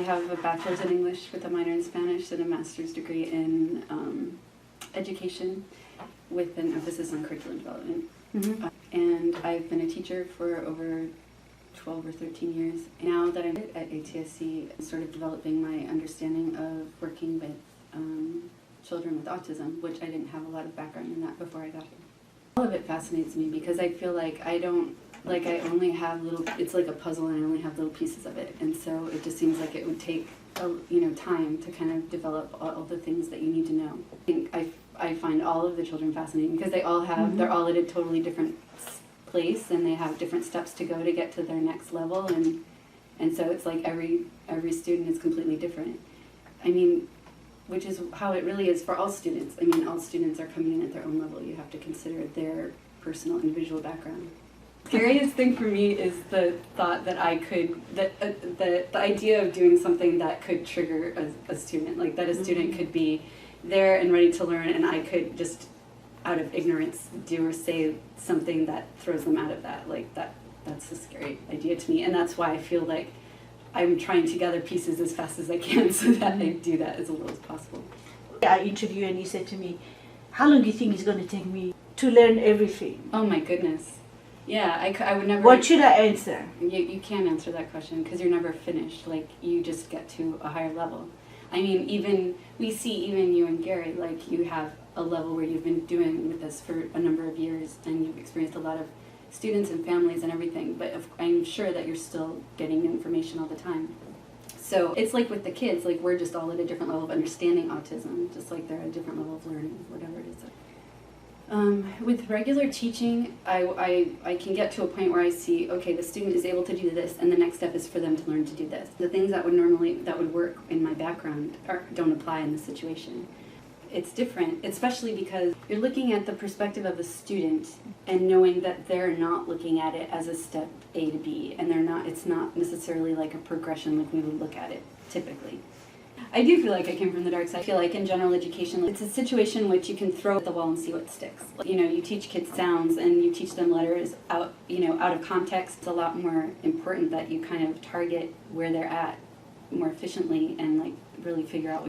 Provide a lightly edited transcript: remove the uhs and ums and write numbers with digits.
have a bachelor's in English with a minor in Spanish and a master's degree in education with an emphasis on curriculum development. Mm-hmm. And I've been a teacher for over 12 or 13 years. Now that I'm at ATSC, I'm sort of developing my understanding of working with children with autism, which I didn't have a lot of background in that before I got here. All of it fascinates me because I feel like I only have little, it's like a puzzle and I only have little pieces of it. And so it just seems like it would take, time to kind of develop all the things that you need to know. I find all of the children fascinating because they all have, they're all at a totally different place and they have different steps to go to get to their next level. And so it's like every student is completely different. I mean, which is how it really is for all students. I mean, all students are coming in at their own level. You have to consider their personal, individual background. The scariest thing for me is the thought that I could, the idea of doing something that could trigger a student, like that a student could be there and ready to learn and I could just, out of ignorance, do or say something that throws them out of that. Like that's a scary idea to me, and that's why I feel like I'm trying to gather pieces as fast as I can so that I do that as little as possible. I interviewed you and you said to me, how long do you think it's going to take me to learn everything? Oh my goodness. Yeah, I would never... What should I answer? You can't answer that question because you're never finished. Like, you just get to a higher level. I mean, we see even you and Gary, like, you have a level where you've been doing with this for a number of years and you've experienced a lot of students and families and everything, but I'm sure that you're still getting information all the time. So it's like with the kids, like we're just all at a different level of understanding autism, just like they're at a different level of learning, whatever it is. With regular teaching, I can get to a point where I see, okay, the student is able to do this, and the next step is for them to learn to do this. The things that would work in my background don't apply in this situation. It's different, especially because you're looking at the perspective of a student and knowing that they're not looking at it as a step A to B, and it's not necessarily like a progression like we would look at it typically. I do feel like I came from the dark side. I feel like in general education, it's a situation in which you can throw at the wall and see what sticks. You teach kids sounds and you teach them letters out of context. It's a lot more important that you kind of target where they're at more efficiently and like really figure out